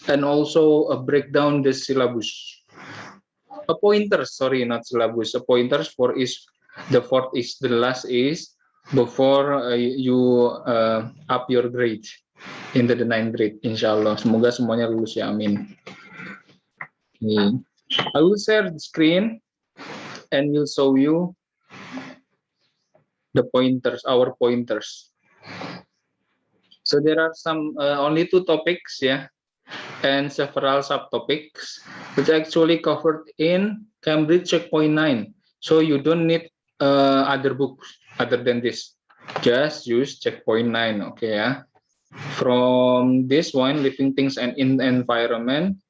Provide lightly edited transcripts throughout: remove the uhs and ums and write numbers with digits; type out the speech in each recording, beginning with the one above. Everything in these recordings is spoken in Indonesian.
and also break down the syllabus. A pointer, sorry, not syllabus. A pointers for is the fourth is the last is before you up your grade into the 9th grade. Insyaallah, semoga semuanya lulus ya, amin. Okay. I will share the screen and will show you the pointers, our pointers. So there are some only 2 topics, yeah, and several subtopics which actually covered in Cambridge Checkpoint 9. So you don't need other books other than this. Just use Checkpoint 9, okay ya. From this one, living things and in environment.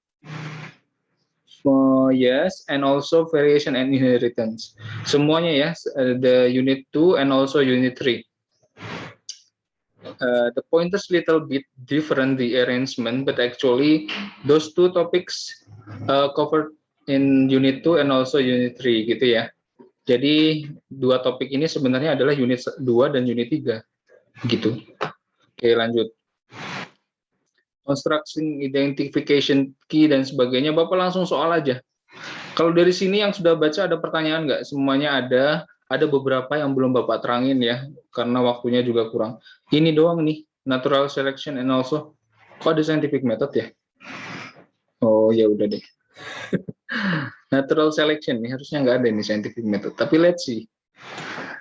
Yes, and also variation and inheritance. Semuanya ya, the unit 2 and also unit 3. The pointers little bit different the arrangement, but actually those 2 topics covered in unit 2 and also unit 3 gitu ya. Jadi 2 topik ini sebenarnya adalah unit 2 dan unit 3 gitu. Oke, lanjut. Construction, identification key dan sebagainya, Bapak langsung soal aja. Kalau dari sini yang sudah baca ada pertanyaan nggak? Semuanya ada beberapa yang belum Bapak terangin ya, karena waktunya juga kurang. Ini doang nih, natural selection and also, kok ada scientific method ya? Oh ya udah deh. Natural selection nih, harusnya nggak ada nih scientific method, tapi let's see.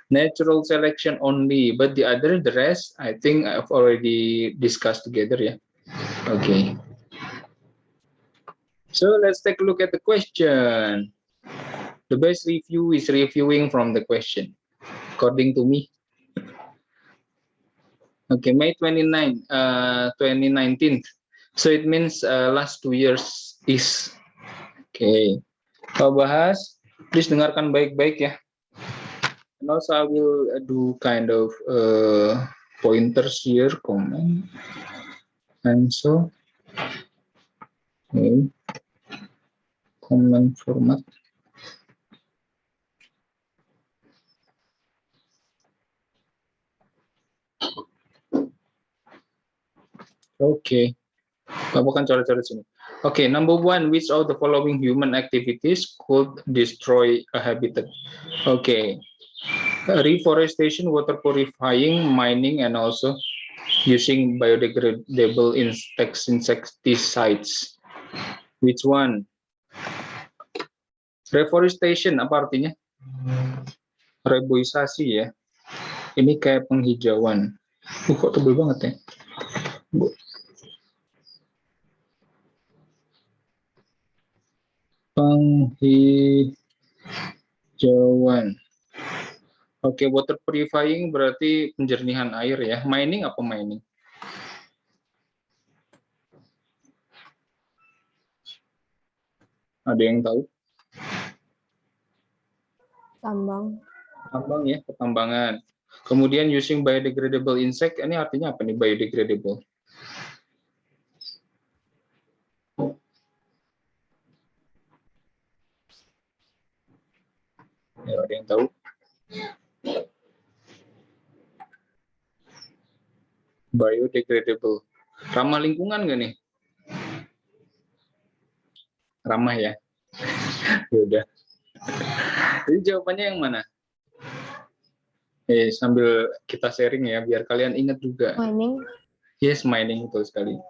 Natural selection only, but the rest, I think I've already discussed together ya. Okay. So let's take a look at the question. The best review is reviewing from the question, according to me. Okay, May 29, 2019. So it means last 2 years is. Okay. Kalau bahas, please dengarkan baik-baik ya. And also I will do kind of pointers here, comment, and so. Okay. Comment format. Okay. Bapak kan coret-coret sini. Okay, number 1, which of the following human activities could destroy a habitat? Okay, reforestation, water purifying, mining, and also using biodegradable insecticides. Which one? Reforestation apa artinya? Reboisasi ya. Ini kayak penghijauan. Kok tebel banget ya? Penghijauan. Oke, water purifying berarti penjernihan air ya. Mining apa mining? Ada yang tahu? Tambang. Tambang ya, pertambangan. Kemudian using biodegradable insect, ini artinya apa nih biodegradable? Ya, ada yang tahu? Biodegradable. Ramah lingkungan nggak nih? Ramah ya? Yaudah. Jadi jawabannya yang mana? Sambil kita sharing ya, biar kalian ingat juga. Mining. Yes, mining, betul sekali.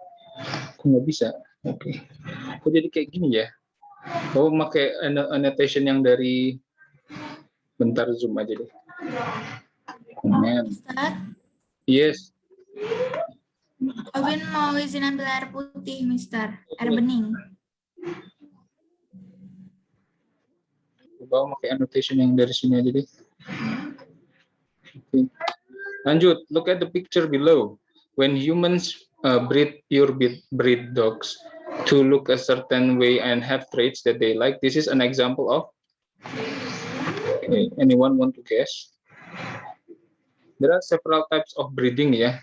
Kok nggak bisa? Oke. Kok jadi kayak gini ya? Oh, pakai annotation yang dari... Bentar, zoom aja deh. Mister, Yes. Robin mau izin ambil air putih, Mister. Air bening. Coba pakai annotation yang dari sini aja deh. Okay. Lanjut, look at the picture below. When humans breed dogs to look a certain way and have traits that they like, this is an example of. Okay, anyone want to guess? There are several types of breeding ya.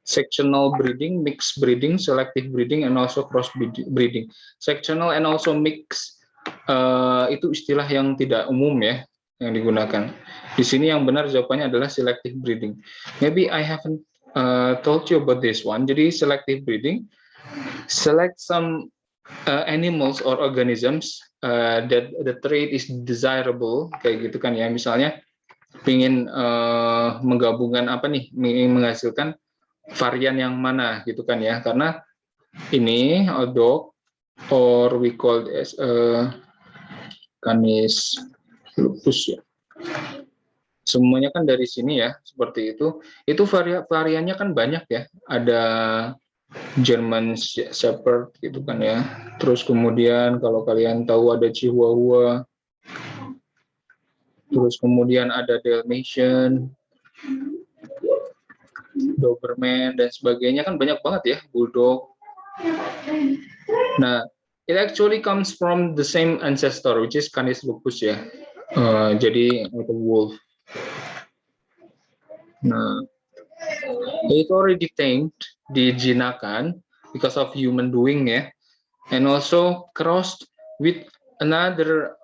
Sectional breeding, mixed breeding, selective breeding, and also cross breeding. Sectional and also mixed itu istilah yang tidak umum ya yang digunakan. Di sini yang benar jawabannya adalah selective breeding. Maybe I haven't told you about this one. Jadi selective breeding Select some animals or organisms that the trait is desirable, kayak gitu kan ya. Misalnya ingin menggabungkan apa nih, ingin menghasilkan varian yang mana gitu kan ya. Karena ini a dog or we call as Canis lupus ya. Semuanya kan dari sini ya, seperti itu. Itu variannya kan banyak ya. Ada German Shepherd gitu kan ya. Terus kemudian kalau kalian tahu ada Chihuahua. Terus kemudian ada Dalmatian, Doberman dan sebagainya, kan banyak banget ya, Bulldog. Nah, it actually comes from the same ancestor, which is Canis lupus ya. Jadi itu wolf. Nah, itu already tamed, dijinakan because of human doing ya, and also crossed with another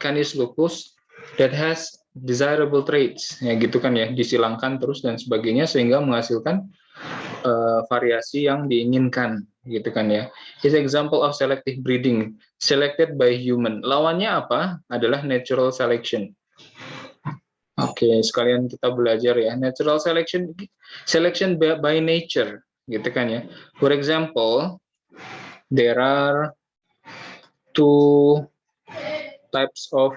Canis lupus that has desirable traits, ya gitu kan ya, disilangkan terus dan sebagainya sehingga menghasilkan variasi yang diinginkan, gitu kan ya. Is example of selective breeding selected by human. Lawannya apa? Adalah natural selection. Oke, sekalian kita belajar ya. Natural selection, selection by nature, gitu kan ya. For example, there are two types of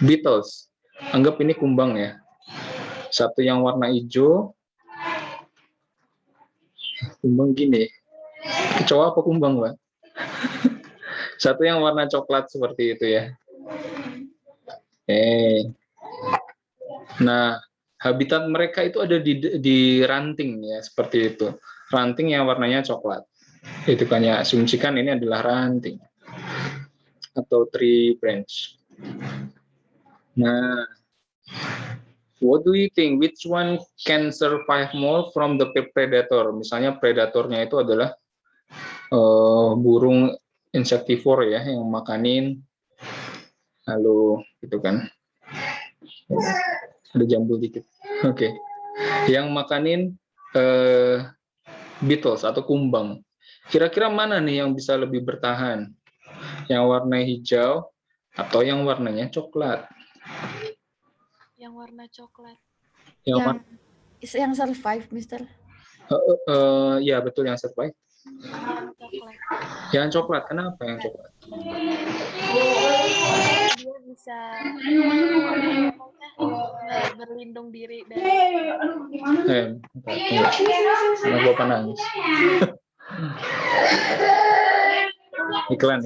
beetles. Anggap ini kumbang ya. Satu yang warna hijau, kumbang gini. Kecoa apa kumbang, Pak? Satu yang warna coklat seperti itu ya. Nah, habitat mereka itu ada di ranting ya, seperti itu. Ranting yang warnanya coklat. Itu kan ya, asumsikan ini adalah ranting atau tree branch. Nah, what do you think? Which one can survive more from the predator? Misalnya predatornya itu adalah burung insektivore ya, yang makanin, lalu gitu kan. Ada jambul dikit. Oke. Yang makanin beetles atau kumbang. Kira-kira mana nih yang bisa lebih bertahan? Yang warna hijau atau yang warnanya coklat? Yang warna coklat. Yang survive, Mister. Ya betul, yang survive. Yang coklat. Yang coklat, kenapa yang coklat? Dia bisa berlindung diri dari Anak bapak nangis. Iklan.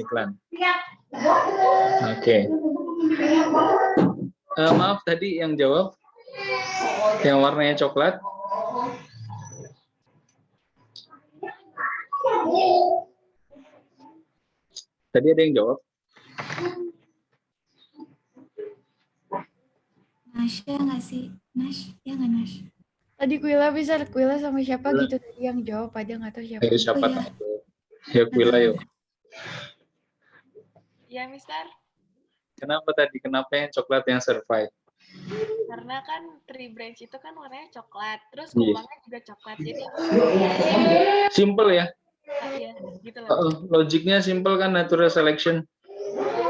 Oke. Maaf, tadi yang jawab yang warnanya coklat. Tadi ada yang jawab. Nasya nggak sih? Nash, ya nggak Nash? Tadi Quilla sama siapa gitu tadi yang jawab aja, nggak tahu siapa. Ayo, siapa Oh, iya. tahu? Ya, Quilla yuk. Ya, Mister. Kenapa yang coklat yang survive? Karena kan tree branch itu kan warnanya coklat, terus Iya. kumbangnya juga coklat, jadi Simple ya. ya gitu loh. Logiknya simple kan, natural selection.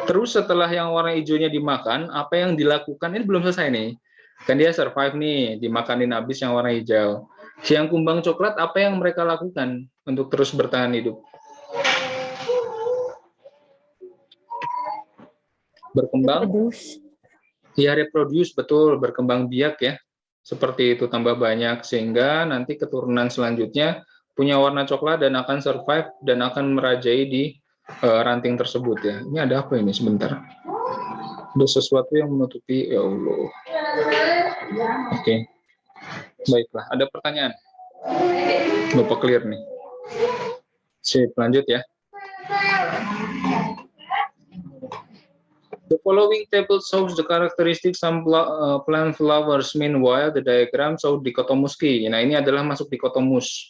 Terus setelah yang warna hijaunya dimakan, apa yang dilakukan? Ini belum selesai nih. Kan dia survive nih, dimakanin habis yang warna hijau. Si yang kumbang coklat, apa yang mereka lakukan untuk terus bertahan hidup? Berkembang? Ya, reproduce, betul. Berkembang biak ya. Seperti itu, tambah banyak. Sehingga nanti keturunan selanjutnya punya warna coklat dan akan survive dan akan merajai di ranting tersebut ya. Ini ada apa ini sebentar? Ada sesuatu yang menutupi, ya Allah. Oke. Baiklah, ada pertanyaan? Bapak clear nih. Sip, lanjut ya. The following table shows the characteristics some plant flowers. Meanwhile, the diagram shows dichotomous key. Nah, ini adalah masuk dichotomous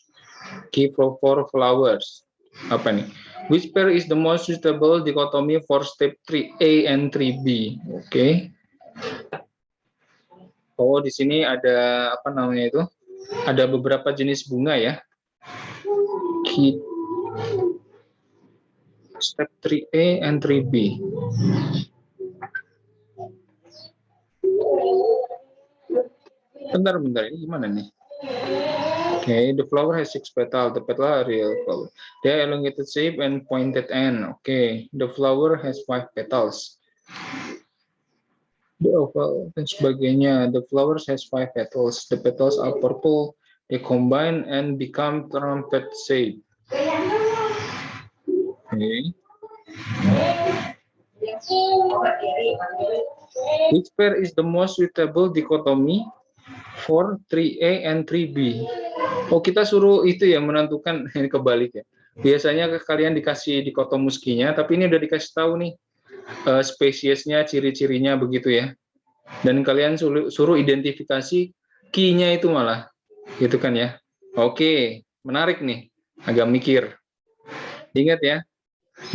key for flowers. Apa nih? Which pair is the most suitable dichotomy for step 3A and 3B? Oke. Oh, di sini ada apa namanya itu? Ada beberapa jenis bunga ya. Key step 3A and 3B. Bentar, ini gimana nih? Okay, the flower has 6 petals. The petals are real flower. They are elongated shape and pointed end. Okay, the flower has 5 petals. The oval dan sebagainya. The flowers has 5 petals. The petals are purple. They combine and become trumpet shape. Okay. Which pair is the most suitable dichotomy for 3A and 3B? Oh, kita suruh itu ya menentukan, ini kebalik ya. Biasanya kalian dikasih dikotomuskinya, tapi ini udah dikasih tahu nih spesiesnya, ciri-cirinya begitu ya. Dan kalian suruh identifikasi key-nya itu malah, gitu kan ya. Oke, menarik nih, agak mikir. Ingat ya,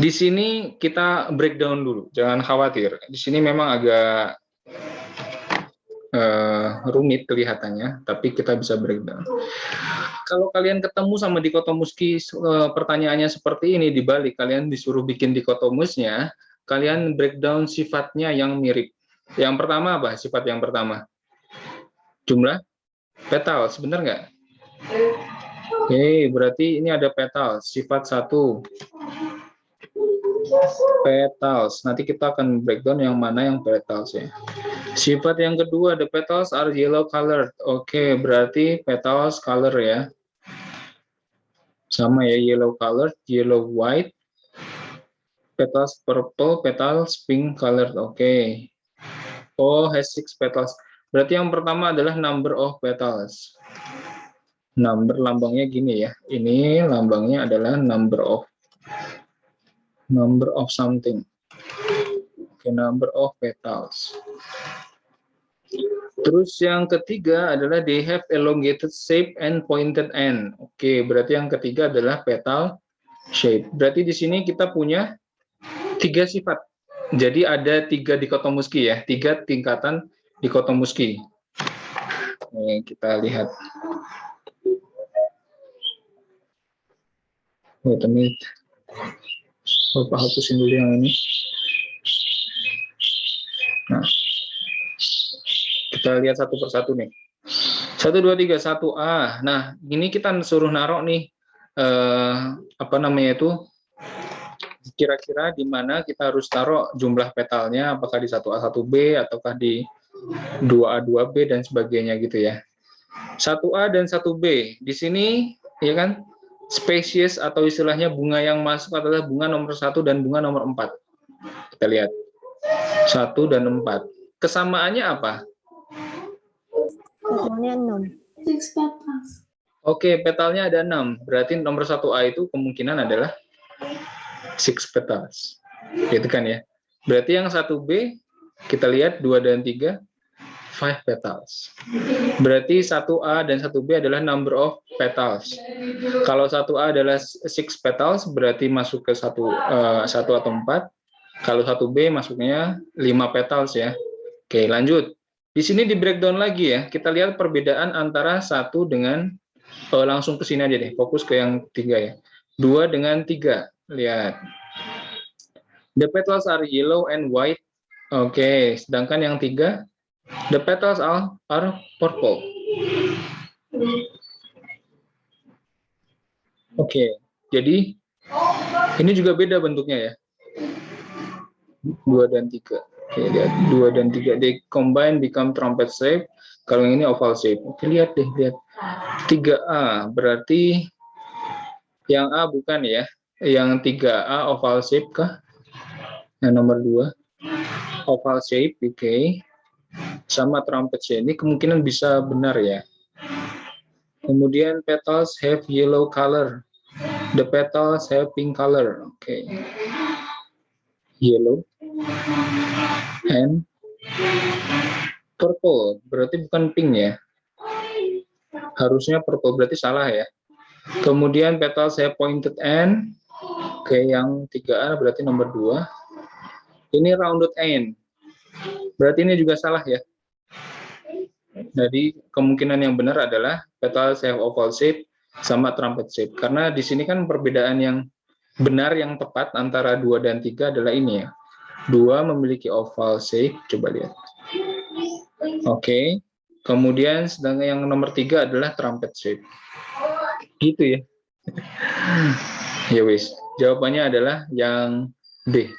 di sini kita breakdown dulu, jangan khawatir. Di sini memang agak rumit kelihatannya, tapi kita bisa breakdown. Kalau kalian ketemu sama dikotomuski pertanyaannya seperti ini, dibalik kalian disuruh bikin dikotomusnya, kalian breakdown sifatnya yang mirip. Yang pertama apa? Sifat yang pertama, jumlah petal, sebentar nggak? Oke, berarti ini ada petal, sifat 1. Petals. Nanti kita akan breakdown yang mana yang petals ya. Sifat yang kedua, the petals are yellow colored. Oke, berarti petals color ya. Sama ya, yellow colored, yellow white. Petals purple, petals pink colored. Oke. Oh, has 6 petals. Berarti yang pertama adalah number of petals. Number lambangnya gini ya. Ini lambangnya adalah number of something. Okay, number of petals. Terus yang ketiga adalah they have elongated shape and pointed end. Oke, berarti yang ketiga adalah petal shape. Berarti di sini kita punya 3 sifat. Jadi ada 3 dikotomuski ya, 3 tingkatan dikotomuski. Oke, kita lihat. Wait a minute. Bapak hapusin dulu yang ini. Nah, kita lihat satu persatu nih. 1, 2, 3, 1A. Nah, ini kita suruh naruh nih, apa namanya itu, kira-kira di mana kita harus taruh jumlah petalnya, apakah di 1A, 1B, ataukah di 2A, 2B, dan sebagainya gitu ya. 1A dan 1B. Di sini, ya kan, spesies atau istilahnya bunga yang masuk adalah bunga nomor 1 dan bunga nomor 4. Kita lihat. 1 dan 4. Kesamaannya apa? Petalnya 6. Oke, petalnya ada 6. Berarti nomor 1A itu kemungkinan adalah 6 petals. Gitu kan ya. Berarti yang 1B, kita lihat 2 dan 3, 5 petals. Berarti 1A dan 1B adalah number of petals. Kalau 1A adalah 6 petals, berarti masuk ke 1 atau 4. Kalau 1B masuknya 5 petals ya. Oke, lanjut. Di sini di breakdown lagi ya. Kita lihat perbedaan antara 1 dengan, langsung ke sini aja deh, fokus ke yang 3 ya. 2 dengan 3. Lihat. The petals are yellow and white. Oke, sedangkan yang 3, the petals are purple. Oke, jadi ini juga beda bentuknya ya. 2 dan 3. Oke, lihat 2 dan 3. They combine become trumpet shape. Kalau yang ini oval shape. Oke, lihat deh, lihat. 3A berarti yang A bukan ya. Yang 3A oval shape kah? Yang nomor 2 oval shape, oke. Sama trumpet shape. Ini kemungkinan bisa benar ya. Kemudian petals have yellow color. The petals have pink color. Oke. Yellow and purple. Berarti bukan pink ya. Harusnya purple, berarti salah ya. Kemudian petals have pointed end. Oke, yang 3A berarti nomor 2. Ini rounded end. Berarti ini juga salah ya. Jadi kemungkinan yang benar adalah petals have oval shape sama trumpet shape. Karena di sini kan perbedaan yang benar yang tepat antara 2 dan 3 adalah ini ya. 2 memiliki oval shape, coba lihat. Oke. Kemudian sedangkan yang nomor 3 adalah trumpet shape. Gitu ya. Ya wis. Jawabannya adalah yang D.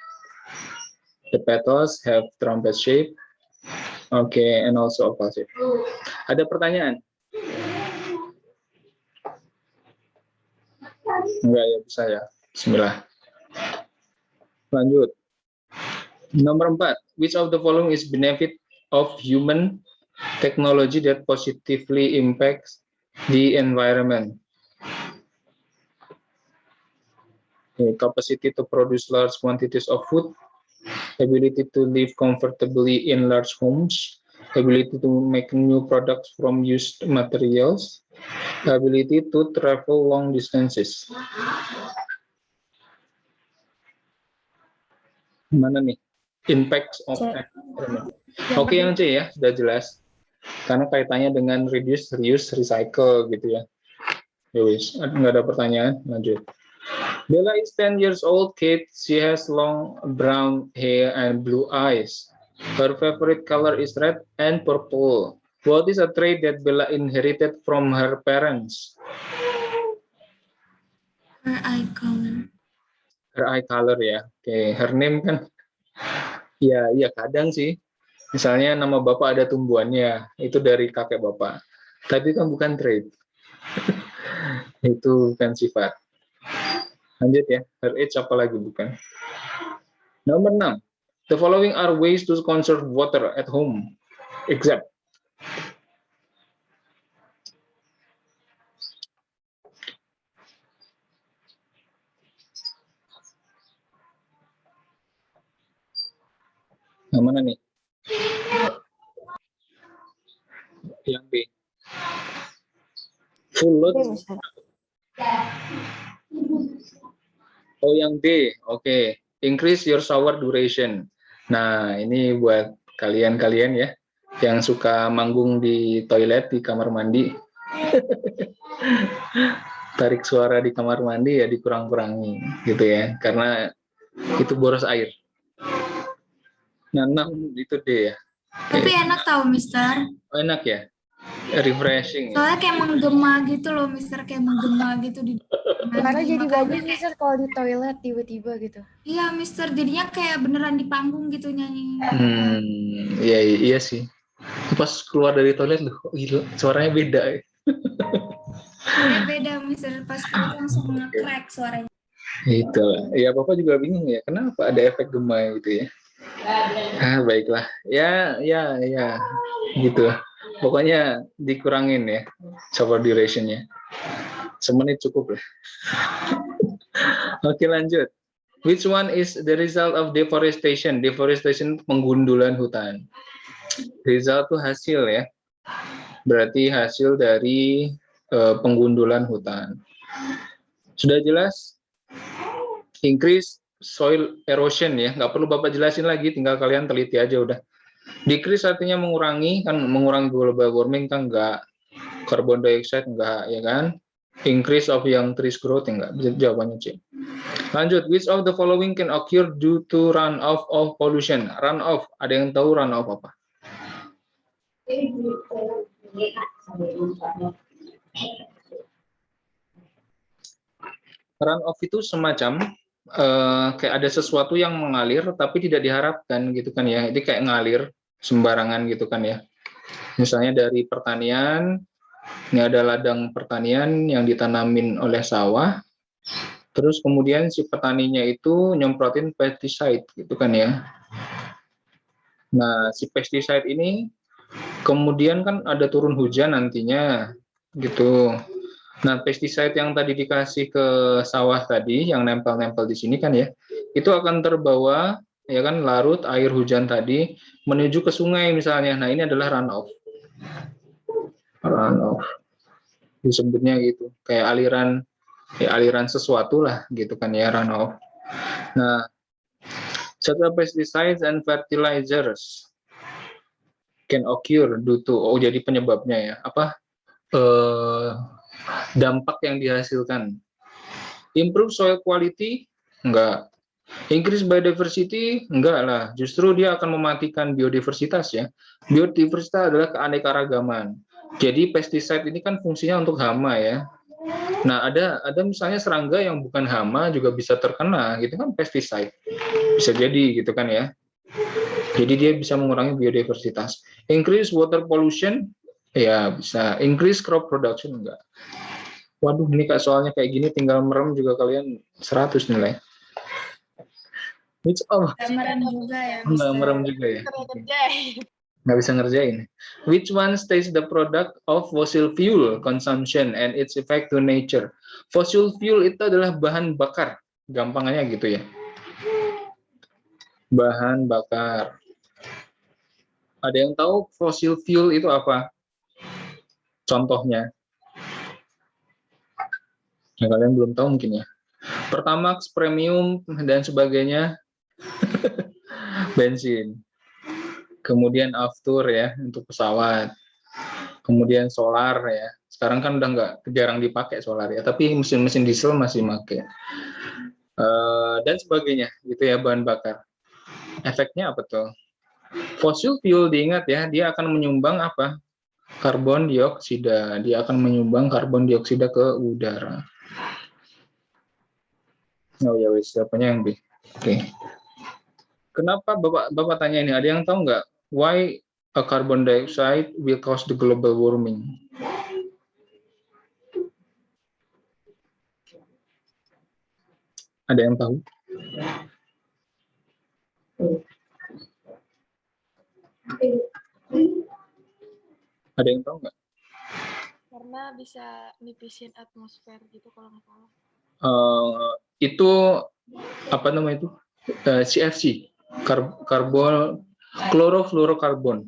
The petals have trumpet shape. Okay, and also oval shape. Ada pertanyaan? Enggak ya, bisa ya. Bismillah. Lanjut. Nomor 4. Which of the following is benefit of human technology that positively impacts the environment? Okay, capacity to produce large quantities of food, ability to live comfortably in large homes, ability to make new products from used materials, ability to travel long distances. Mana nih? Impacts of environment. Oke, yang C ya, sudah jelas. Karena kaitannya dengan reduce, reuse, recycle gitu ya. Yowis, nggak ada pertanyaan, lanjut. Bella is 10 years old, Kate. She has long brown hair and blue eyes. Her favorite color is red and purple. What is a trait that Bella inherited from her parents? Her eye color. Her eye color ya. Oke, her name kan? Ya, iya kadang sih. Misalnya nama bapak ada tumbuhannya, itu dari kakek bapak. Tapi kan bukan trait. Itu bukan sifat. Lanjut ya, her age apa lagi bukan? Nomor 6. The following are ways to conserve water at home. Except. Yang mana nih? Yang B. Full load. Oh, yang D. Oke. Increase your shower duration. Nah, ini buat kalian-kalian ya yang suka manggung di toilet di kamar mandi. Tarik suara di kamar mandi ya dikurang-kurangi gitu ya. Karena itu boros air. Nah, 6 itu D ya. Tapi enak tahu, Mister. Oh, enak ya? Refreshing. Soalnya kayak menggema gitu loh, Mister. Kayak menggema gitu di. Karena jadi Makanya bagus Mister kalau di toilet tiba-tiba gitu. Iya, Mister. Jadinya kayak beneran di panggung gitu nyanyi. Iya, iya sih. Pas keluar dari toilet loh, kok gila, suaranya beda ya. Suaranya beda, Mister. Pas keluar langsung nge-crack suaranya. Itu lah. Ya, Bapak juga bingung ya, kenapa ada efek gema gitu ya. Baiklah. Ya, gitu. Pokoknya dikurangin ya, shower duration-nya. Semenit cukup lah. Oke, lanjut. Which one is the result of deforestation? Deforestation penggundulan hutan. Result itu hasil ya. Berarti hasil dari penggundulan hutan. Sudah jelas? Increase soil erosion ya. Nggak perlu Bapak jelasin lagi, tinggal kalian teliti aja udah. Decrease artinya mengurangi, kan mengurangi global warming kan enggak. Carbon dioxide enggak, ya kan? Increase of young trees growth enggak. Jawabannya C. Lanjut, which of the following can occur due to runoff of pollution? Runoff, ada yang tahu runoff apa? Runoff itu semacam kayak ada sesuatu yang mengalir tapi tidak diharapkan gitu kan ya. Ini kayak ngalir sembarangan gitu kan ya. Misalnya dari pertanian, ini ada ladang pertanian yang ditanamin oleh sawah. Terus kemudian si petaninya itu nyemprotin pesticide gitu kan ya. Nah, si pesticide ini kemudian kan ada turun hujan nantinya gitu. Nah, pesticide yang tadi dikasih ke sawah tadi yang nempel-nempel di sini kan ya, itu akan terbawa ya kan larut air hujan tadi menuju ke sungai misalnya. Nah, ini adalah runoff. Runoff. Disebutnya gitu. Kayak aliran sesuatu lah gitu kan ya, runoff. Nah, setelah pesticides and fertilizers can occur due to jadi penyebabnya ya apa dampak yang dihasilkan. Improve soil quality? Enggak. Increase biodiversity? Enggak lah. Justru dia akan mematikan biodiversitas ya. Biodiversitas adalah keanekaragaman. Jadi pestiside ini kan fungsinya untuk hama ya. Nah, ada misalnya serangga yang bukan hama juga bisa terkena, gitu kan pestiside. Bisa jadi gitu kan ya. Jadi dia bisa mengurangi biodiversitas. Increase water pollution? Ya, bisa. Increase crop production? Enggak. Waduh, ini Kak soalnya kayak gini tinggal merem juga kalian 100 nilai. Which of? Gambaran juga ya, Nggak Mister. merem juga ya. Kerjain. Nggak bisa ngerjain. Which one states the product of fossil fuel consumption and its effect to nature? Fossil fuel itu adalah bahan bakar. Gampangannya gitu ya. Bahan bakar. Ada yang tahu fossil fuel itu apa? Contohnya. Ya, kalian belum tahu mungkin ya. Pertamax, premium, dan sebagainya. Bensin. Kemudian aftur ya, untuk pesawat. Kemudian solar ya. Sekarang kan udah nggak jarang dipakai solar ya, tapi mesin-mesin diesel masih pakai. Dan sebagainya, gitu ya, bahan bakar. Efeknya apa tuh? Fossil fuel diingat ya, dia akan menyumbang apa? Karbon dioksida. Dia akan menyumbang karbon dioksida ke udara. Oh ya wes, siapanya yang B? Oke. Kenapa Bapak tanya ini? Ada yang tahu nggak? Why a carbon dioxide will cause the global warming? Ada yang tahu? Ada yang tahu nggak? Karena bisa nipisin atmosfer gitu kalau nggak salah. Itu apa namanya itu? CFC, karbon klorofluorokarbon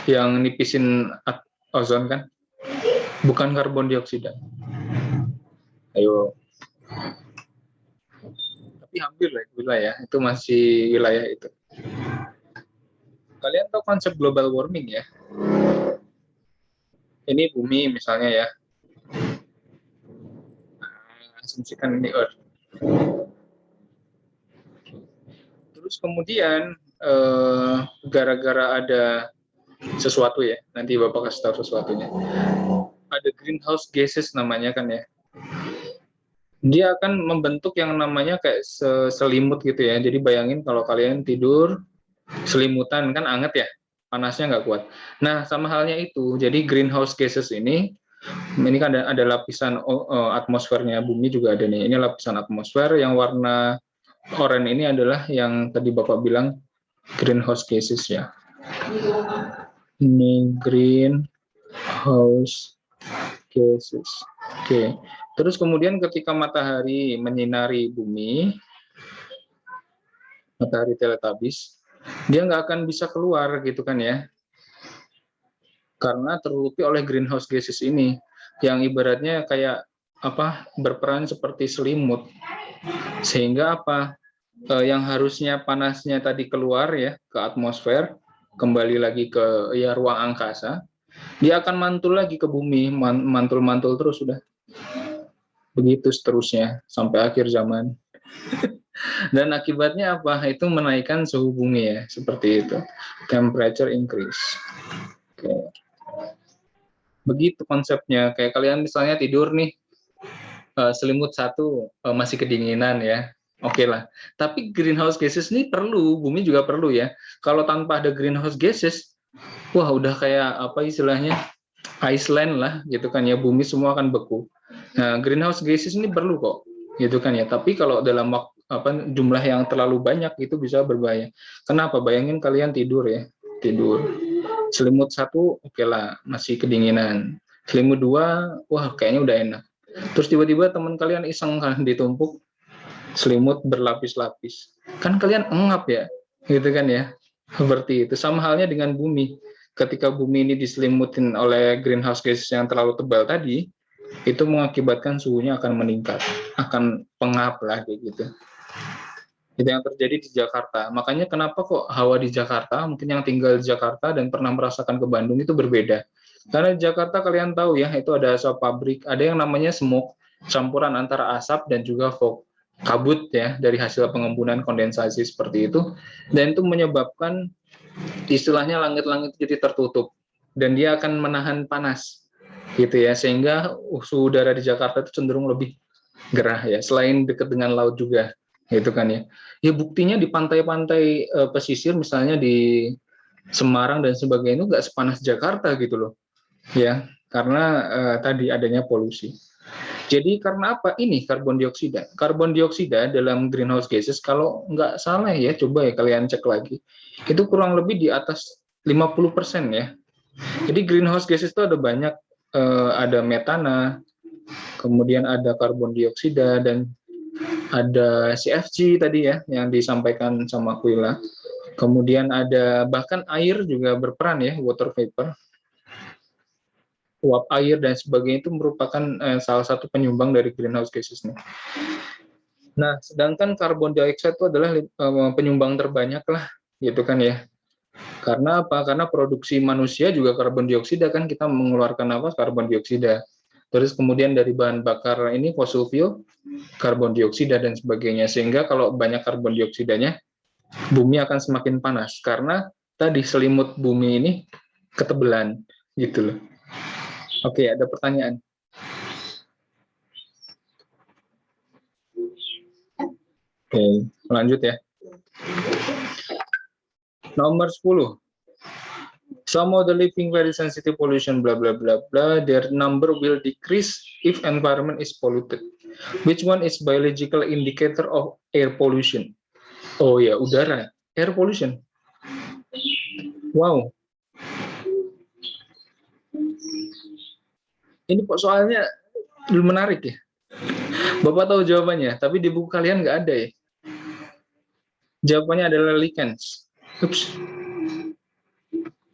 yang nipisin ozon kan? Bukan karbon dioksida. Ayo. Tapi hampir lah wilayah itu masih wilayah itu. Kalian tahu konsep global warming ya? Ini bumi misalnya ya. Asumsikan ini Earth. Terus kemudian gara-gara ada sesuatu ya, nanti Bapak kasih tahu sesuatunya. Ada greenhouse gases namanya kan ya. Dia akan membentuk yang namanya kayak selimut gitu ya. Jadi bayangin kalau kalian tidur selimutan kan anget ya, panasnya nggak kuat. Nah sama halnya itu. Jadi greenhouse gases ini kan ada lapisan atmosfernya bumi juga ada nih. Ini lapisan atmosfer yang warna oranye ini adalah yang tadi Bapak bilang greenhouse gases ya. Ini greenhouse gases. Oke. Terus kemudian ketika matahari menyinari bumi, matahari teletabis, dia nggak akan bisa keluar gitu kan ya. Karena tertutupi oleh greenhouse gases ini yang ibaratnya kayak apa berperan seperti selimut. Sehingga apa? Yang harusnya panasnya tadi keluar ya ke atmosfer, kembali lagi ke ya ruang angkasa, dia akan mantul lagi ke bumi, mantul-mantul terus sudah. Begitu seterusnya sampai akhir zaman. Dan akibatnya apa? Itu menaikkan suhu bumi ya, seperti itu. Temperature increase. Oke. Begitu konsepnya. Kayak kalian misalnya tidur nih, selimut satu masih kedinginan ya. Oke lah. Tapi greenhouse gases ini perlu, bumi juga perlu ya. Kalau tanpa ada greenhouse gases, wah udah kayak apa istilahnya? Iceland lah gitu kan ya, bumi semua akan beku. Nah, greenhouse gases ini perlu kok gitu kan ya. Tapi kalau dalam jumlah yang terlalu banyak itu bisa berbahaya. Kenapa? Bayangin kalian tidur ya, tidur. Selimut satu oke lah, masih kedinginan. Selimut dua, wah kayaknya udah enak. Terus tiba-tiba teman kalian iseng kan ditumpuk selimut berlapis-lapis. Kan kalian engap ya, gitu kan ya. Seperti itu. Sama halnya dengan bumi. Ketika bumi ini diselimutin oleh greenhouse gas yang terlalu tebal tadi, itu mengakibatkan suhunya akan meningkat, akan pengap lah kayak gitu. Itu yang terjadi di Jakarta. Makanya kenapa kok hawa di Jakarta, mungkin yang tinggal di Jakarta dan pernah merasakan ke Bandung itu berbeda. Karena di Jakarta kalian tahu ya, itu ada asap pabrik, ada yang namanya smoke, campuran antara asap dan juga fog, kabut ya dari hasil pengembunan kondensasi seperti itu, dan itu menyebabkan istilahnya langit-langit jadi tertutup dan dia akan menahan panas gitu ya, sehingga suhu udara di Jakarta itu cenderung lebih gerah ya, selain dekat dengan laut juga gitu kan ya. Ya buktinya di pantai-pantai pesisir misalnya di Semarang dan sebagainya itu nggak sepanas Jakarta gitu loh ya, karena tadi adanya polusi. Jadi karena apa ini karbon dioksida? Karbon dioksida dalam greenhouse gases kalau nggak salah ya, coba ya kalian cek lagi, itu kurang lebih di atas 50% ya. Jadi greenhouse gases itu ada banyak, ada metana, kemudian ada karbon dioksida, dan ada CFC tadi ya yang disampaikan sama Aquila. Kemudian ada bahkan air juga berperan ya, water vapor, uap air dan sebagainya itu merupakan salah satu penyumbang dari greenhouse gases nih. Nah, sedangkan karbon dioksida itu adalah penyumbang terbanyak lah, gitu kan ya. Karena apa? Karena produksi manusia juga karbon dioksida kan, kita mengeluarkan apa? Karbon dioksida. Terus kemudian dari bahan bakar ini fossil fuel, karbon dioksida dan sebagainya. Sehingga kalau banyak karbon dioksidanya, bumi akan semakin panas karena tadi selimut bumi ini ketebelan, gitu loh. Oke, ada pertanyaan? Oke, lanjut ya. Nomor 10. Some of the living very sensitive pollution blah blah blah blah, their number will decrease if environment is polluted. Which one is biological indicator of air pollution? Oh ya, udara, air pollution. Wow. Ini kok soalnya menarik ya. Bapak tahu jawabannya, tapi di buku kalian nggak ada ya. Jawabannya adalah lichens. Ups.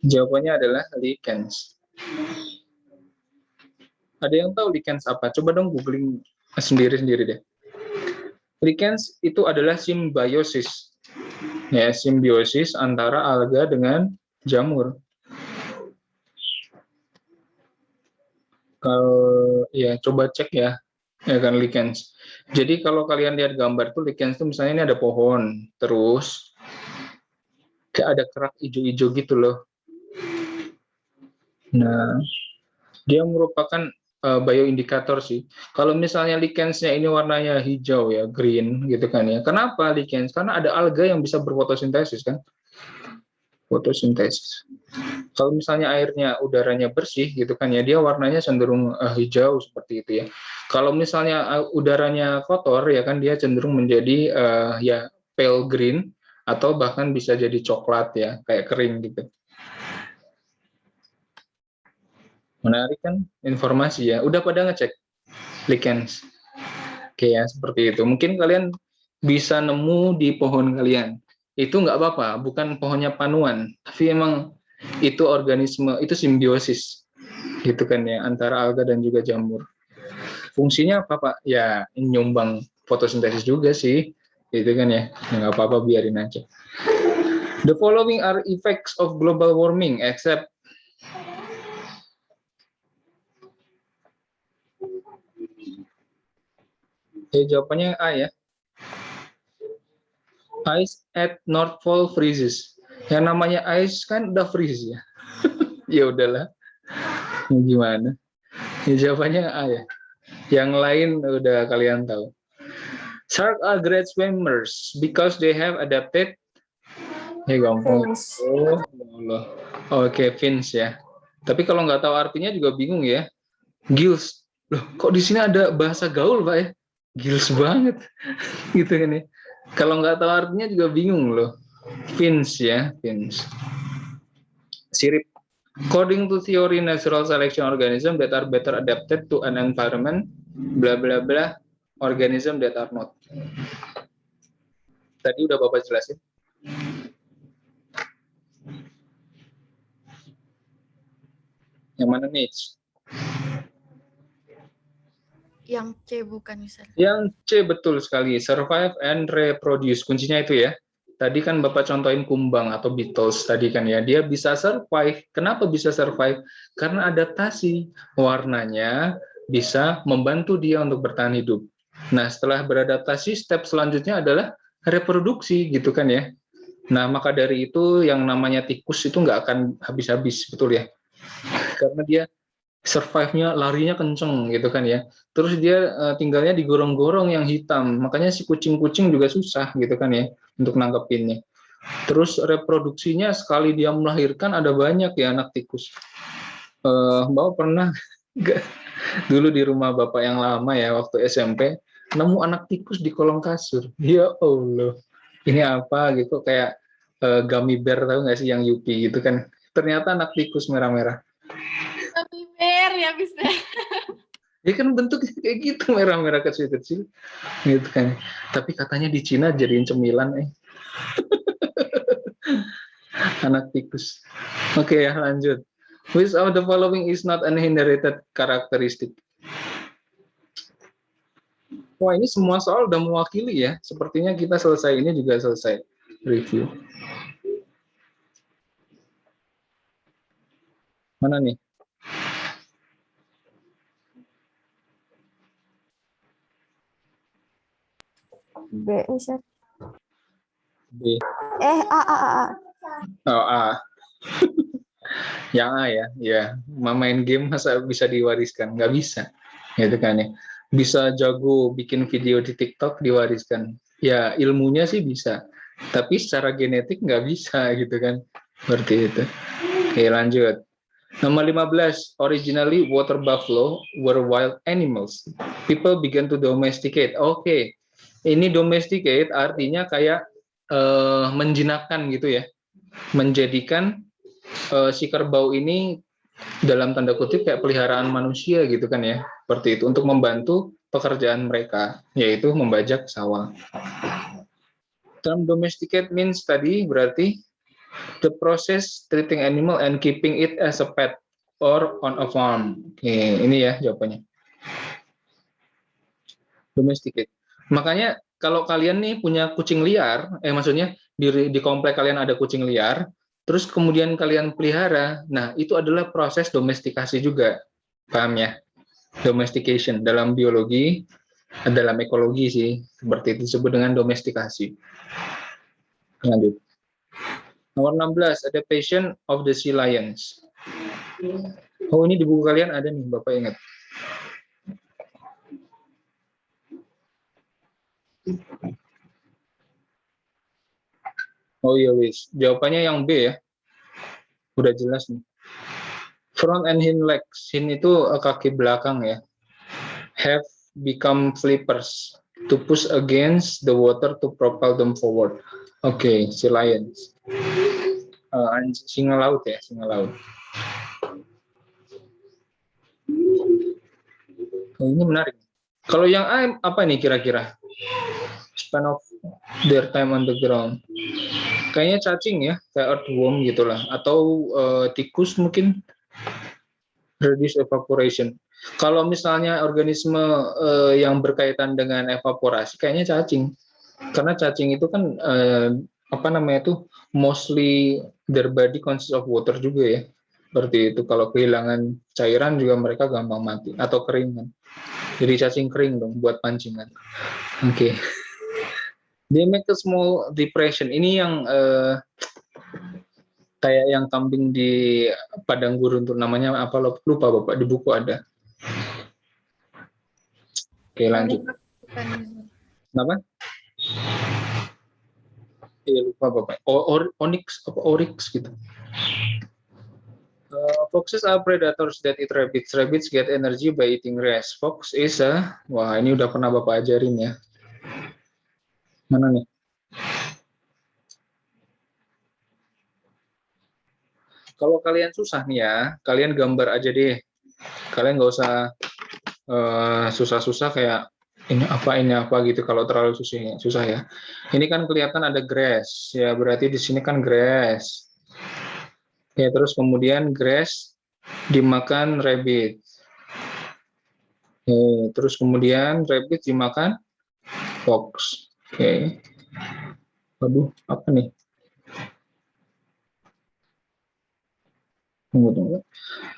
Jawabannya adalah lichens. Ada yang tahu lichens apa? Coba dong googling sendiri-sendiri deh. Lichens itu adalah simbiosis. Ya, simbiosis antara alga dengan jamur. Kalau ya coba cek ya kan lichens. Jadi kalau kalian lihat gambar tuh lichens tuh misalnya ini ada pohon, terus kayak ada kerak hijau-hijau gitu loh. Nah, dia merupakan bioindikator sih. Kalau misalnya lichensnya ini warnanya hijau ya, green gitu kan ya. Kenapa lichens? Karena ada alga yang bisa berfotosintesis kan. Fotosintesis. Kalau misalnya airnya, udaranya bersih gitu kan ya, dia warnanya cenderung hijau seperti itu ya. Kalau misalnya udaranya kotor ya kan, dia cenderung menjadi ya pale green atau bahkan bisa jadi coklat ya, kayak kering gitu. Menarik kan informasi ya. Udah pada ngecek lichens? Oke ya, seperti itu. Mungkin kalian bisa nemu di pohon kalian. Itu nggak apa-apa, bukan pohonnya panuan, tapi emang itu organisme, itu simbiosis gitu kan ya, antara alga dan juga jamur. Fungsinya apa Pak? Ya nyumbang fotosintesis juga sih, gitu kan ya. Nggak apa-apa, biarin aja. The following are effects of global warming except jawabannya A ya. Ice at North Pole freezes. Yang namanya ice kan udah freeze ya. Ya udahlah. Gimana? Ya, jawabannya A ya. Yang lain udah kalian tahu. Sharks are great swimmers because they have adapted. Gampang. Oh, Allah. Oke, fins ya. Tapi kalau nggak tahu artinya juga bingung ya. Gills. Loh, kok di sini ada bahasa gaul, Pak ya? Gills banget. Gitu kan ya. Kalau nggak tahu artinya juga bingung loh. Fins ya, fins. Sirip. According to theory natural selection organism that are better adapted to an environment, bla bla bla, organism that are not. Tadi udah Bapak jelasin. Yang mana nih? Yang C bukan misalnya. Yang C betul sekali, survive and reproduce. Kuncinya itu ya. tadi kan Bapak contohin kumbang atau beetles tadi kan ya, dia bisa survive. Kenapa bisa survive? Karena adaptasi. Warnanya bisa membantu dia untuk bertahan hidup. Nah, setelah beradaptasi, step selanjutnya adalah reproduksi gitu kan ya. Nah, maka dari itu yang namanya tikus itu nggak akan habis-habis, betul ya? Karena dia survive-nya larinya kenceng gitu kan ya. Terus dia tinggalnya di gorong-gorong yang hitam, makanya si kucing-kucing juga susah gitu kan ya untuk nangkepinnya. Terus reproduksinya sekali dia melahirkan ada banyak ya anak tikus. Bapak pernah nggak dulu di rumah Bapak yang lama ya waktu SMP nemu anak tikus di kolong kasur? Ya Allah, ini apa gitu kayak gummy bear tahu nggak sih yang Yupi gitu kan? Ternyata anak tikus merah-merah. Tapi bear ya bisa. Ya kan bentuknya kayak gitu merah-merah kecil-kecil gitu kan. Tapi katanya di Cina jadiin cemilan anak tikus. Oke ya lanjut. Which of the following is not an inherited characteristic? Wah ini semua soal udah mewakili ya. Sepertinya kita selesai ini juga selesai review. Mana nih? B, Mister. B. A. Oh A. Yang A ya. Ya, main game masa bisa diwariskan? Nggak bisa. Gitu kan ya. Bisa jago bikin video di TikTok diwariskan. Ya ilmunya sih bisa. Tapi secara genetik nggak bisa gitu kan. Seperti itu. Oke lanjut. Nomor 15, originally water buffalo were wild animals. People began to domesticate. Oke, ini domesticate artinya kayak menjinakkan gitu ya. Menjadikan si kerbau ini dalam tanda kutip kayak peliharaan manusia gitu kan ya. Seperti itu, untuk membantu pekerjaan mereka, yaitu membajak sawah. Term domesticate means tadi berarti the process treating animal and keeping it as a pet or on a farm. Oke, ini ya jawabannya. Domesticate. Makanya kalau kalian nih punya kucing liar, maksudnya di komplek kalian ada kucing liar, terus kemudian kalian pelihara, nah itu adalah proses domestikasi juga. Paham ya? Domestication dalam biologi, dalam ekologi sih, seperti itu disebut dengan domestikasi. Lanjut. Nomor 16, adaptation of the sea lions. Oh, ini di buku kalian ada nih, Bapak ingat. Oh iya, wis. Jawabannya yang B ya. Udah jelas nih. Front and hind legs. Hind itu kaki belakang ya. Have become flippers to push against the water to propel them forward. Oke, sea lions. Singa laut ya, singa laut. Oh, ini menarik. Kalau yang A apa nih kira-kira? Span of their time on the ground. Kayaknya cacing ya, kayak earthworm gitulah, atau tikus mungkin. Reduce evaporation. Kalau misalnya organisme yang berkaitan dengan evaporasi, kayaknya cacing. Karena cacing itu kan apa namanya itu mostly their body consists of water juga ya. Seperti itu. Kalau kehilangan cairan juga mereka gampang mati atau keringan. Jadi cacing kering dong buat pancingan. Oke. They make a small depression. Ini yang kayak yang kambing di padang gurun tuh namanya apa lupa Bapak, di buku ada. Oke lanjut. Kenapa? Iya lupa Bapak. Onyx apa oryx gitu. Foxes are predators that eat rabbits. Rabbits get energy by eating grass. Fox is wah ini udah pernah Bapak ajarin ya. Mana nih? Kalau kalian susah nih ya, kalian gambar aja deh. Kalian nggak usah susah-susah kayak ini apa gitu. Kalau terlalu susah ya. Ini kan kelihatan ada grass, ya berarti di sini kan grass. Ya terus kemudian grass dimakan rabbit. Terus kemudian rabbit dimakan fox. Oke. Waduh, apa nih? Tunggu.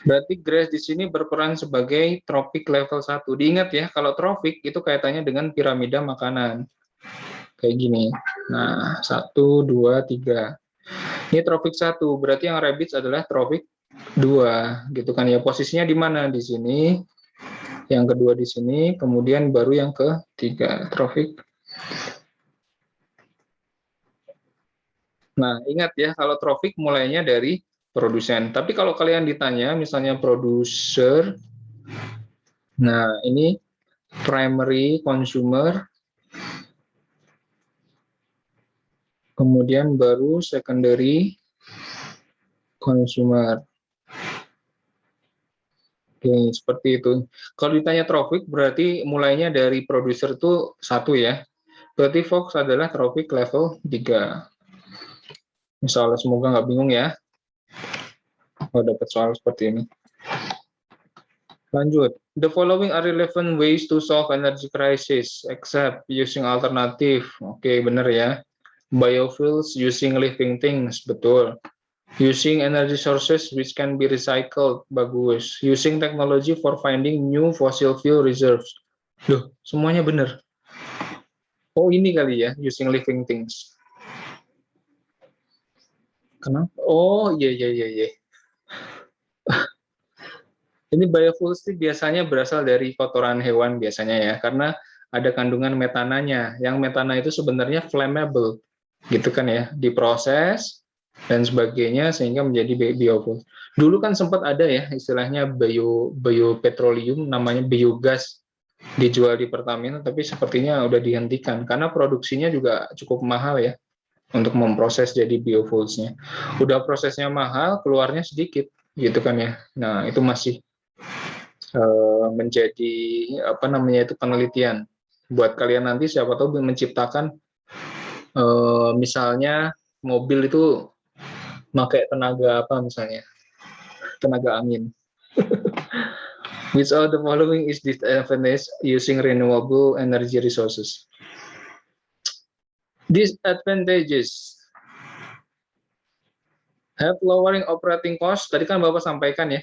Berarti grass di sini berperan sebagai tropik level 1. Diingat ya, kalau tropik itu kaitannya dengan piramida makanan. Kayak gini. Nah, 1, 2, 3. Ini tropik 1, berarti yang rabbits adalah tropik 2, gitu kan ya. Posisinya di mana? Di sini. Yang kedua di sini, kemudian baru yang ketiga, tropik. Nah, ingat ya, kalau tropik mulainya dari produsen. Tapi kalau kalian ditanya, misalnya produser, nah ini primary consumer, kemudian baru secondary consumer. Oke, seperti itu. Kalau ditanya tropik, berarti mulainya dari produser itu 1 ya. Berarti Fox adalah tropik level 3. Misalnya, semoga nggak bingung ya. Oh, dapat soal seperti ini. Lanjut. The following are relevant ways to solve energy crisis, except using alternative. Oke, benar ya. Biofuels using living things, betul. Using energy sources which can be recycled, bagus. Using technology for finding new fossil fuel reserves. Loh, semuanya benar. Oh, ini kali ya, using living things. Kenapa? Oh, iya. Ini biofuels biasanya berasal dari kotoran hewan biasanya ya, karena ada kandungan metananya. Yang metana itu sebenarnya flammable, gitu kan ya, diproses dan sebagainya sehingga menjadi biofuel. Dulu kan sempat ada ya istilahnya biopetroleum, namanya biogas, dijual di Pertamina, tapi sepertinya udah dihentikan karena produksinya juga cukup mahal ya untuk memproses jadi biofuelsnya. Udah prosesnya mahal, keluarnya sedikit, gitu kan ya. Nah itu masih menjadi apa namanya itu penelitian buat kalian nanti, siapa tahu menciptakan misalnya mobil itu pakai tenaga apa, misalnya tenaga angin. Which of the following is disadvantage using renewable energy resources? Disadvantages have lowering operating cost. Tadi kan Bapak sampaikan ya,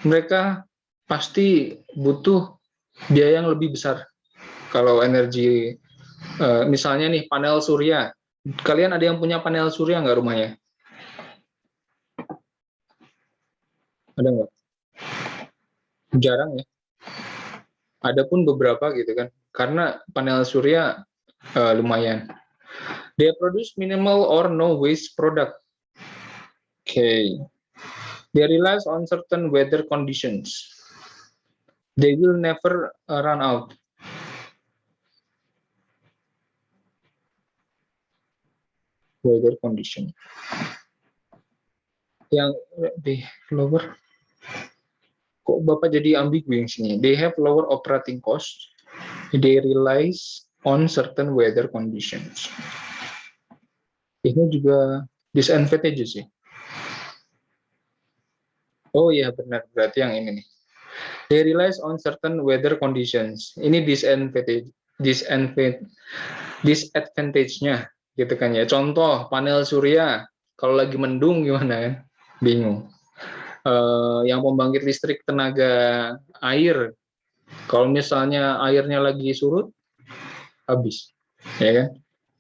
mereka pasti butuh biaya yang lebih besar kalau energi. Misalnya nih panel surya, kalian ada yang punya panel surya nggak rumahnya? Ada nggak? Jarang ya. Ada pun beberapa gitu kan, karena panel surya lumayan. They produce minimal or no waste product. Okay. They rely on certain weather conditions. They will never run out. Weather condition. Yang di lower, kok Bapak jadi ambigu yang sini? They have lower operating cost. They rely on certain weather conditions. Ini juga disadvantages sih. Oh iya benar, berarti yang ini nih. They rely on certain weather conditions. Ini disadvantage-nya, gitu kan ya. Contoh panel surya, kalau lagi mendung gimana kan? Bingung. Yang pembangkit listrik tenaga air, kalau misalnya airnya lagi surut, habis, ya kan?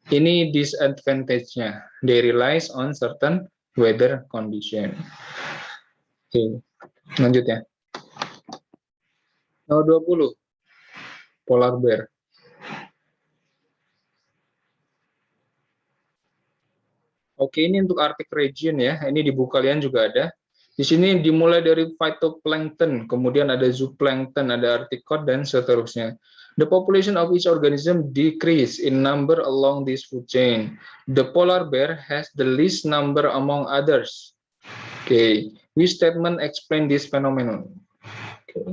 Ini disadvantage-nya. They rely on certain weather condition. Oke, lanjut ya. Nomor 20, polar bear. Oke, ini untuk Arctic region ya. Ini di buku kalian juga ada. Di sini dimulai dari phytoplankton, kemudian ada zooplankton, ada arthropod, dan seterusnya. The population of each organism decrease in number along this food chain. The polar bear has the least number among others. Okay, which statement explain this phenomenon? Okay.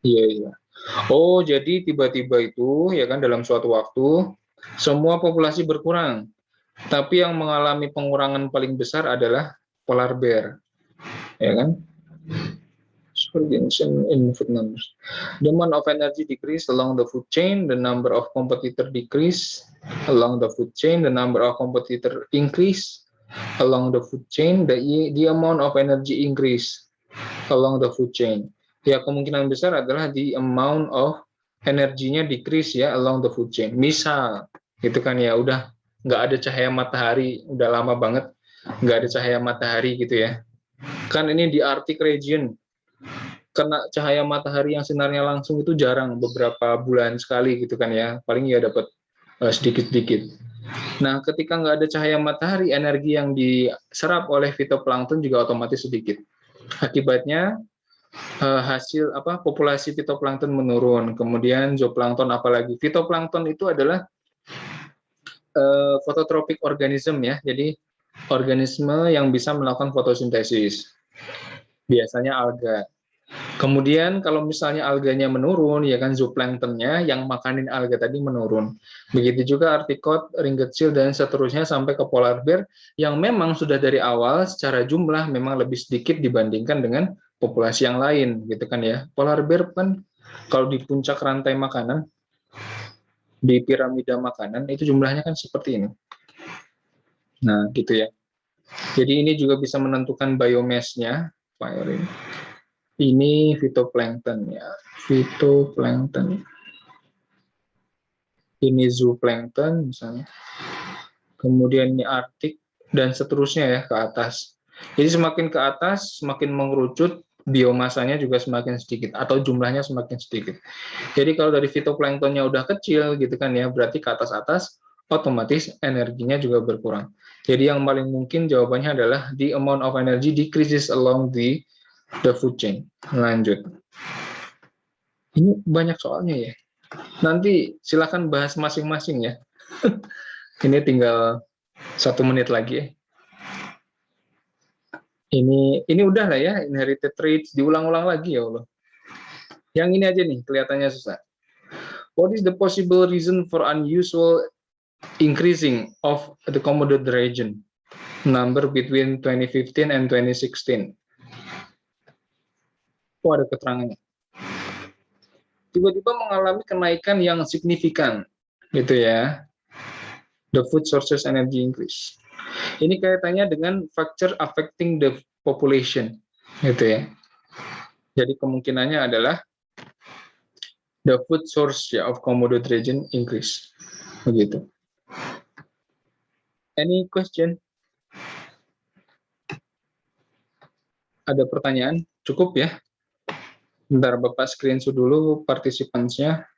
Iya. Oh, jadi tiba-tiba itu ya kan dalam suatu waktu semua populasi berkurang. Tapi yang mengalami pengurangan paling besar adalah polar bear. Ya kan? In food numbers. The amount of energy decrease along the food chain, the number of competitor decrease, Along the food chain, the number of competitor increase. Along the food chain, the amount of energy increase. Along the food chain. Ya, kemungkinan besar adalah the amount of energinya decrease ya along the food chain. Misal, gitu kan ya, udah nggak ada cahaya matahari, udah lama banget nggak ada cahaya matahari gitu ya. Kan ini di Arctic region, kena cahaya matahari yang sinarnya langsung itu jarang, beberapa bulan sekali gitu kan ya, paling ya dapat sedikit-sedikit. Nah, ketika nggak ada cahaya matahari, energi yang diserap oleh fitoplankton juga otomatis sedikit. Akibatnya hasil populasi fitoplankton menurun, kemudian zooplankton apalagi. Fitoplankton itu adalah phototrophic organism ya, jadi organisme yang bisa melakukan fotosintesis. Biasanya alga. Kemudian kalau misalnya alganya menurun, ya kan zooplanktonnya yang makanin alga tadi menurun. Begitu juga arthropod, ring kecil dan seterusnya sampai ke polar bear yang memang sudah dari awal secara jumlah memang lebih sedikit dibandingkan dengan populasi yang lain, gitu kan ya. Polar bear kan kalau di puncak rantai makanan, di piramida makanan itu jumlahnya kan seperti ini. Nah, gitu ya. Jadi ini juga bisa menentukan biomass-nya. Ini fitoplankton ya, fitoplankton. Ini zooplankton misalnya. Kemudian ini Arctic dan seterusnya ya ke atas. Jadi semakin ke atas semakin mengerucut, biomasanya juga semakin sedikit atau jumlahnya semakin sedikit. Jadi kalau dari fitoplanktonnya udah kecil gitu kan ya, berarti ke atas-atas otomatis energinya juga berkurang. Jadi yang paling mungkin jawabannya adalah the amount of energy decreases along the food chain. Lanjut. Ini banyak soalnya ya. Nanti silakan bahas masing-masing ya. Ini tinggal 1 menit lagi ya. Ini udah lah ya, inherited traits, diulang-ulang lagi ya Allah. Yang ini aja nih, kelihatannya susah. What is the possible reason for unusual increasing of the Commodore region number between 2015 and 2016? Oh, ada keterangannya. Tiba-tiba mengalami kenaikan yang signifikan, gitu ya. The food sources energy increase. Ini kaitannya dengan factor affecting the population, gitu ya. Jadi kemungkinannya adalah the food source of Commodore region increase, begitu. Any question? Ada pertanyaan? Cukup ya? Bentar, Bapak screenshot dulu partisipansnya,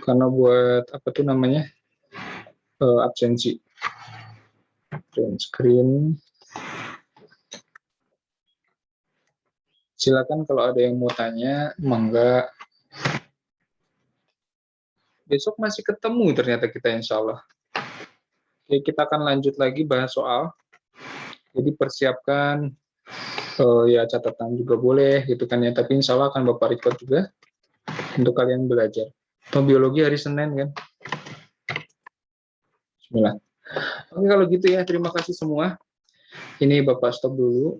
karena buat apa tuh namanya absensi. Print screen. Silakan kalau ada yang mau tanya, mangga. Besok masih ketemu ternyata kita insya Allah. Oke, kita akan lanjut lagi bahas soal. Jadi persiapkan ya catatan juga boleh gitu kan ya, tapi insya Allah akan Bapak record juga untuk kalian belajar. Atau biologi hari Senin kan. Bismillah. Oke kalau gitu ya, terima kasih semua. Ini Bapak stop dulu.